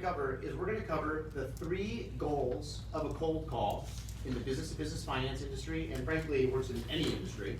cover is we're going to cover the 3 goals of a cold call in the business-to-business finance industry, and frankly, it works in any industry.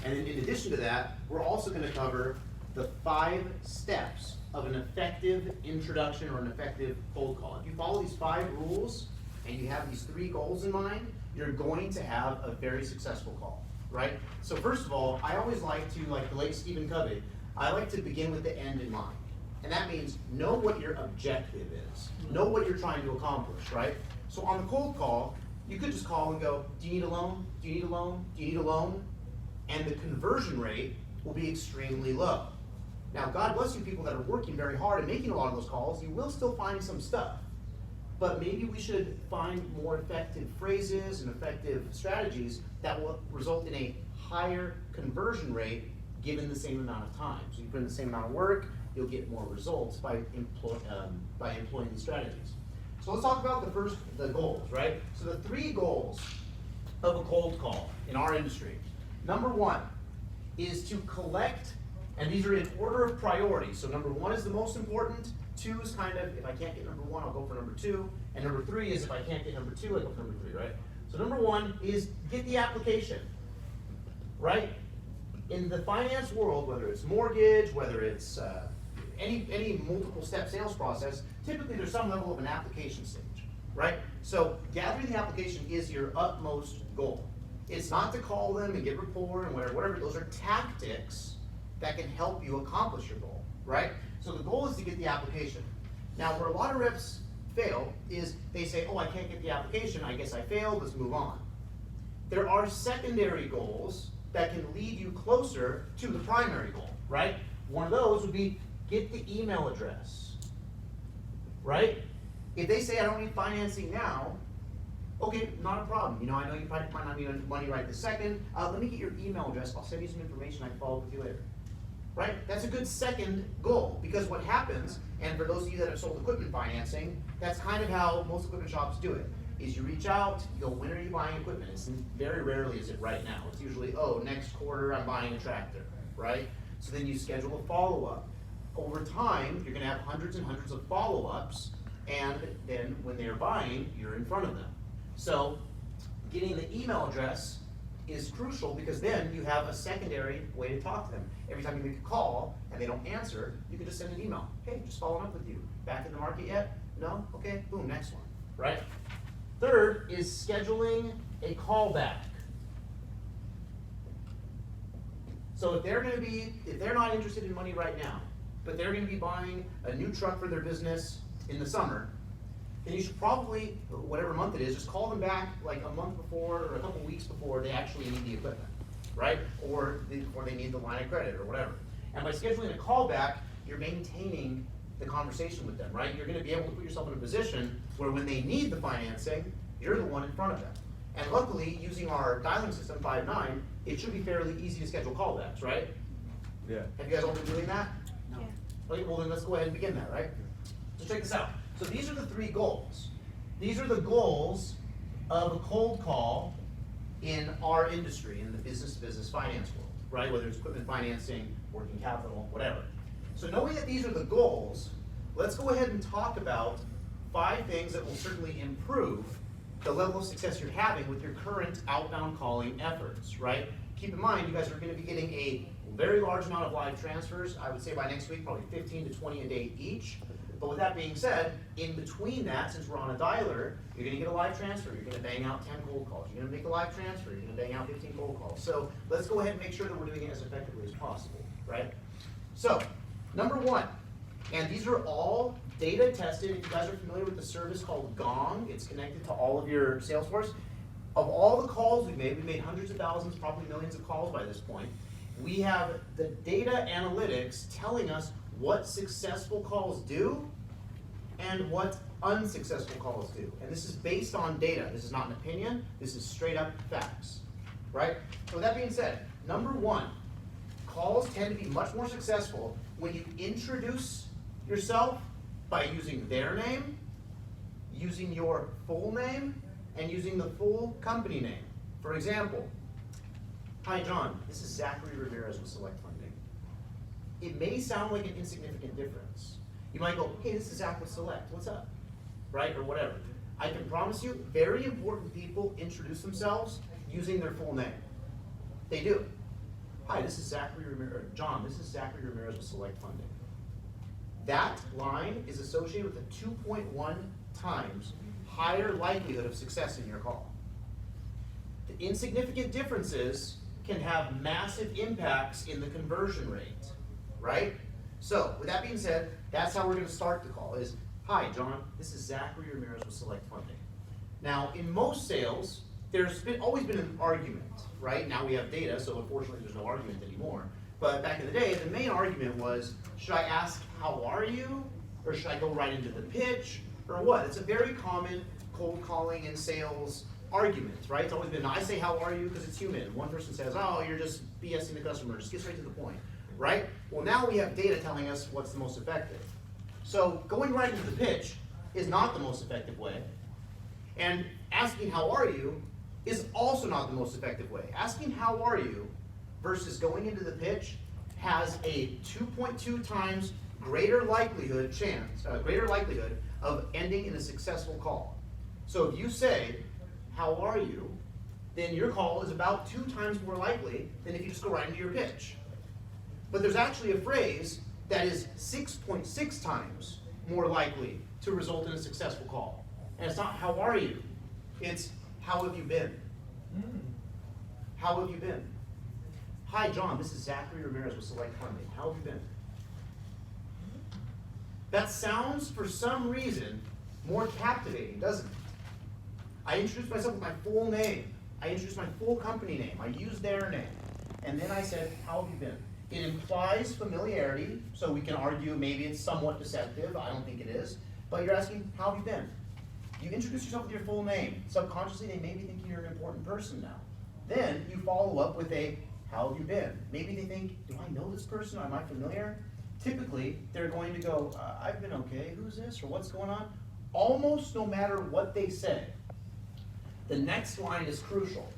And then in addition to that, we're also going to cover the 5 steps of an effective introduction or an effective cold call. If you follow these 5 rules and you have these 3 goals in mind, you're going to have a very successful call, right? So first of all, I always like to, like the late Stephen Covey, I like to begin with the end in mind. And that means know what your objective is. Know what you're trying to accomplish, right? So on the cold call, you could just call and go, do you need a loan? Do you need a loan? Do you need a loan? And the conversion rate will be extremely low. Now, God bless you people that are working very hard and making a lot of those calls, you will still find some stuff. But maybe we should find more effective phrases and effective strategies that will result in a higher conversion rate given the same amount of time. So you put in the same amount of work, you'll get more results by employing these strategies. So let's talk about the goals, right? So the 3 goals of a cold call in our industry. Number 1 is to collect, and these are in order of priority. So number 1 is the most important, 2 is kind of, if I can't get number 1, I'll go for number 2, and number 3 is if I can't get number 2, I go for number 3, right? So number 1 is get the application, right? In the finance world, whether it's mortgage, whether it's any multiple step sales process, typically there's some level of an application stage, right? So gathering the application is your utmost goal. It's not to call them and get rapport and whatever. Those are tactics that can help you accomplish your goal, right? So the goal is to get the application. Now, where a lot of reps fail is they say, oh, I can't get the application, I guess I failed, let's move on. There are secondary goals that can lead you closer to the primary goal, right? One of those would be get the email address, right? If they say I don't need financing now, okay, not a problem. You know, I know you probably might not need money right this second. Let me get your email address. I'll send you some information. I can follow up with you later, right? That's a good second goal, because what happens, and for those of you that have sold equipment financing, that's kind of how most equipment shops do it, is you reach out, you go, when are you buying equipment? It's very rarely is it right now. It's usually, oh, next quarter I'm buying a tractor, right? So then you schedule a follow-up. Over time, you're gonna have hundreds and hundreds of follow-ups, and then when they're buying, you're in front of them. So getting the email address is crucial, because then you have a secondary way to talk to them. Every time you make a call and they don't answer, you can just send an email. Hey, just following up with you. Back in the market yet? No? Okay, boom, next one, right? Third is scheduling a callback. So if they're not interested in money right now, but they're gonna be buying a new truck for their business in the summer, then you should probably, whatever month it is, just call them back like a month before or a couple weeks before they actually need the equipment, right? Or they need the line of credit or whatever. And by scheduling a callback, you're maintaining the conversation with them, right? You're gonna be able to put yourself in a position where when they need the financing, you're the one in front of them. And luckily, using our dialing system, 5-9, it should be fairly easy to schedule callbacks, right? Yeah. Have you guys all been doing that? No. Okay, well then let's go ahead and begin that, right? So check this out. So these are the 3 goals. These are the goals of a cold call in our industry, in the business-to-business finance world, right? Whether it's equipment financing, working capital, whatever. So knowing that these are the goals, let's go ahead and talk about 5 things that will certainly improve the level of success you're having with your current outbound calling efforts, right? Keep in mind, you guys are gonna be getting a very large amount of live transfers. I would say by next week, probably 15 to 20 a day each. But with that being said, in between that, since we're on a dialer, you're gonna get a live transfer, you're gonna bang out 10 cold calls, you're gonna make a live transfer, you're gonna bang out 15 cold calls. So let's go ahead and make sure that we're doing it as effectively as possible, right? So, number 1, and these are all data tested. If you guys are familiar with the service called Gong, it's connected to all of your Salesforce. Of all the calls we've made hundreds of thousands, probably millions of calls by this point. We have the data analytics telling us what successful calls do and what unsuccessful calls do. And this is based on data. This is not an opinion. This is straight up facts, right? So with that being said, number 1, calls tend to be much more successful when you introduce yourself by using their name, using your full name, and using the full company name. For example, hi John, this is Zachary Ramirez with Select Funding. It may sound like an insignificant difference. You might go, hey, this is Zach with Select, what's up? Right, or whatever. I can promise you, very important people introduce themselves using their full name. They do. Hi, this is Zachary Ramirez, John, this is Zachary Ramirez with Select Funding. That line is associated with a 2.1 times higher likelihood of success in your call. The insignificant differences can have massive impacts in the conversion rate, right? So, with that being said, that's how we're going to start the call is, hi, John, this is Zachary Ramirez with Select Funding. Now, in most sales, there's always been an argument, right? Now we have data, so unfortunately there's no argument anymore. But back in the day, the main argument was, should I ask, how are you? Or should I go right into the pitch? Or what? It's a very common cold calling and sales argument, right? It's always been, I say, how are you? Because it's human. One person says, oh, you're just BSing the customer. Just get straight to the point, right? Well, now we have data telling us what's the most effective. So going right into the pitch is not the most effective way. And asking, how are you? Is also not the most effective way. Asking, how are you? Versus going into the pitch has a 2.2 times greater likelihood of ending in a successful call. So if you say, how are you? Then your call is about 2 times more likely than if you just go right into your pitch. But there's actually a phrase that is 6.6 times more likely to result in a successful call. And it's not, how are you? It's, how have you been? How have you been? Hi, John, this is Zachary Ramirez with Select Funding. How have you been? That sounds, for some reason, more captivating, doesn't it? I introduced myself with my full name. I introduced my full company name. I used their name. And then I said, how have you been? It implies familiarity, so we can argue maybe it's somewhat deceptive. I don't think it is. But you're asking, how have you been? You introduce yourself with your full name. Subconsciously, they may be thinking you're an important person now. Then you follow up with a, how have you been? Maybe they think, do I know this person? Am I familiar? Typically, they're going to go, I've been okay. Who's this? Or what's going on? Almost no matter what they say, the next line is crucial.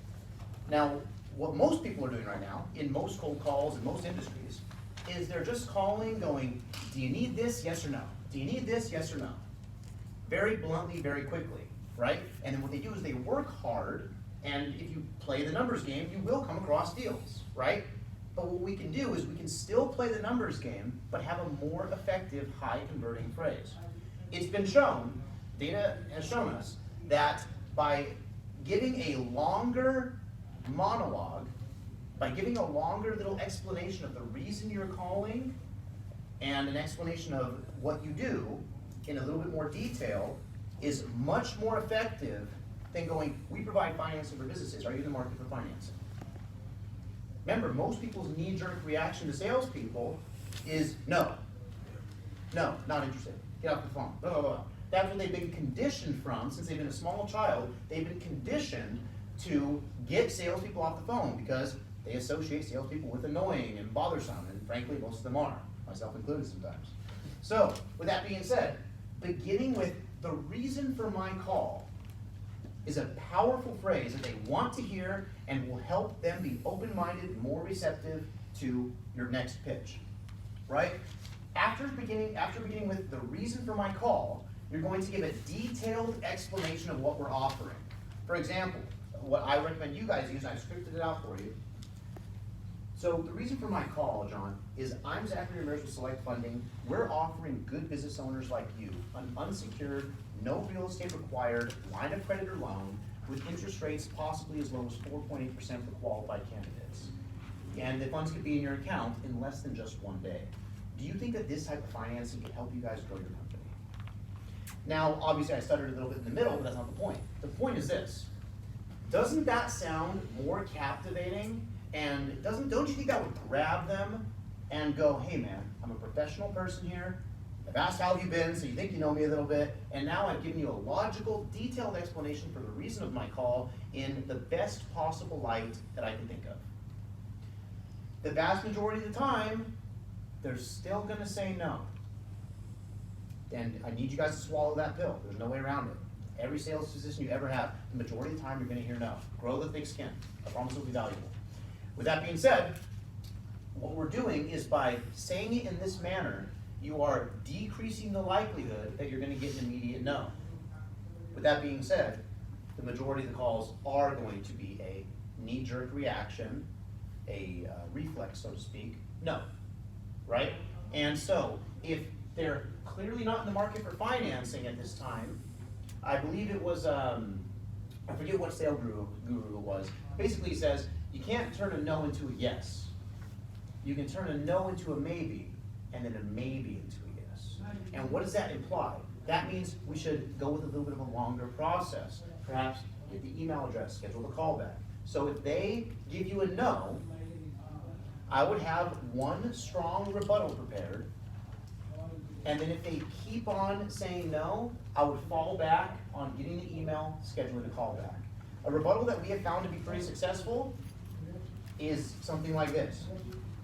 Now, what most people are doing right now, in most cold calls in most industries, is they're just calling, going, do you need this, yes or no? Do you need this, yes or no? Very bluntly, very quickly, right? And then what they do is they work hard, and if you play the numbers game, you will come across deals, right? But what we can do is we can still play the numbers game, but have a more effective, high-converting phrase. It's been shown, data has shown us, that by giving a longer monologue, by giving a longer little explanation of the reason you're calling, and an explanation of what you do in a little bit more detail, is much more effective than going, we provide financing for businesses, are you in the market for financing? Remember, most people's knee-jerk reaction to salespeople is no. No, not interested. Get off the phone. Blah, blah, blah. That's what they've been conditioned from, since they've been a small child, they've been conditioned to get salespeople off the phone because they associate salespeople with annoying and bothersome, and frankly, most of them are, myself included sometimes. So, with that being said, beginning with the reason for my call is a powerful phrase that they want to hear and will help them be open-minded, more receptive to your next pitch, right? After beginning with the reason for my call, you're going to give a detailed explanation of what we're offering. For example, what I recommend you guys use, I've scripted it out for you. So the reason for my call, John, is I'm Zachary Ramirez with Select Funding. We're offering good business owners like you an unsecured, no real estate required line of credit or loan with interest rates possibly as low as 4.8% for qualified candidates. And the funds could be in your account in less than just 1 day. Do you think that this type of financing could help you guys grow your company? Now, obviously I stuttered a little bit in the middle, but that's not the point. The point is this. Doesn't that sound more captivating? And don't you think that would grab them and go, hey man, I'm a professional person here. I've asked how have you been, so you think you know me a little bit, and now I've given you a logical, detailed explanation for the reason of my call in the best possible light that I can think of. The vast majority of the time, they're still gonna say no. And I need you guys to swallow that pill. There's no way around it. Every sales position you ever have, the majority of the time you're gonna hear no. Grow the thick skin. I promise it'll be valuable. With that being said, what we're doing is by saying it in this manner, you are decreasing the likelihood that you're gonna get an immediate no. With that being said, the majority of the calls are going to be a knee-jerk reaction, a reflex, so to speak, no, right? And so, if they're clearly not in the market for financing at this time, I believe it was, I forget what sale guru it was, basically says, you can't turn a no into a yes. You can turn a no into a maybe, and then a maybe into a yes. And what does that imply? That means we should go with a little bit of a longer process. Perhaps get the email address, schedule the callback. So if they give you a no, I would have one strong rebuttal prepared. And then if they keep on saying no, I would fall back on getting the email, scheduling the callback. A rebuttal that we have found to be pretty successful is something like this.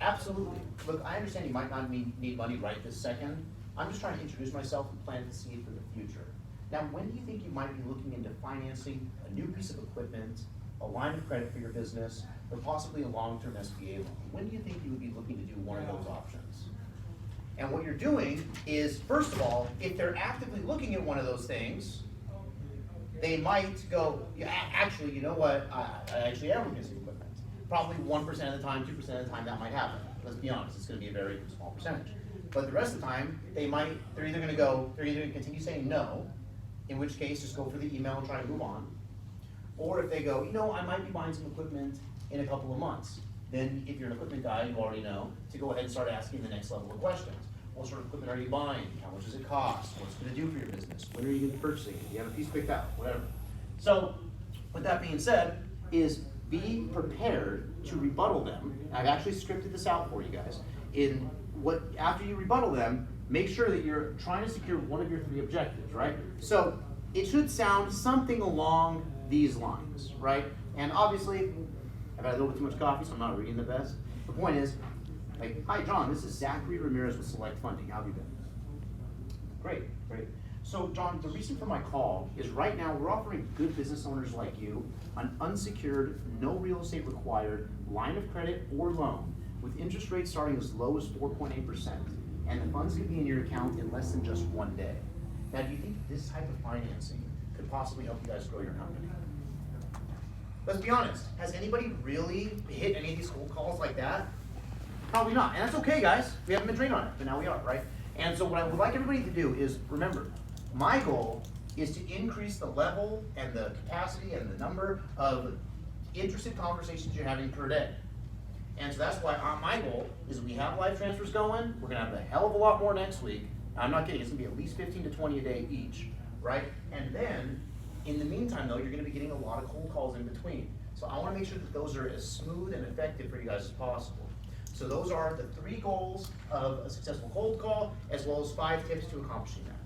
Absolutely. Look, I understand you might not need money right this second. I'm just trying to introduce myself and plant the seed for the future. Now, when do you think you might be looking into financing a new piece of equipment, a line of credit for your business, or possibly a long-term SBA loan? When do you think you would be looking to do one of those options? And what you're doing is, first of all, if they're actively looking at one of those things, they might go, yeah, actually, you know what, I actually am looking at some equipment. Probably 1% of the time, 2% of the time that might happen. Let's be honest, it's gonna be a very small percentage. But the rest of the time, they're either gonna continue saying no, in which case just go for the email and try to move on. Or if they go, you know, I might be buying some equipment in a couple of months. Then if you're an equipment guy, you already know to go ahead and start asking the next level of questions. What sort of equipment are you buying? How much does it cost? What's it gonna do for your business? When are you gonna be purchasing it? Do you have a piece picked out? Whatever. So, with that being said, is be prepared to rebuttal them. I've actually scripted this out for you guys. After you rebuttal them, make sure that you're trying to secure one of your three objectives, right? So it should sound something along these lines, right? And obviously, I've had a little bit too much coffee, so I'm not reading the best. The point is, like, hi John, this is Zachary Ramirez with Select Funding. How have you been? Great, great. So John, the reason for my call is right now we're offering good business owners like you an unsecured, no real estate required line of credit or loan with interest rates starting as low as 4.8%, and the funds could be in your account in less than just 1 day. Now, do you think this type of financing could possibly help you guys grow your company? Let's be honest, has anybody really hit any of these cold calls like that? Probably not, and that's okay, guys. We haven't been trained on it, but now we are, right? And so what I would like everybody to do is, remember, my goal is to increase the level and the capacity and the number of interested conversations you're having per day. And so that's why my goal is we have live transfers going. We're gonna have a hell of a lot more next week. I'm not kidding, it's gonna be at least 15 to 20 a day each, right? And then, in the meantime though, you're gonna be getting a lot of cold calls in between. So I wanna make sure that those are as smooth and effective for you guys as possible. So those are the 3 goals of a successful cold call, as well as 5 tips to accomplishing that.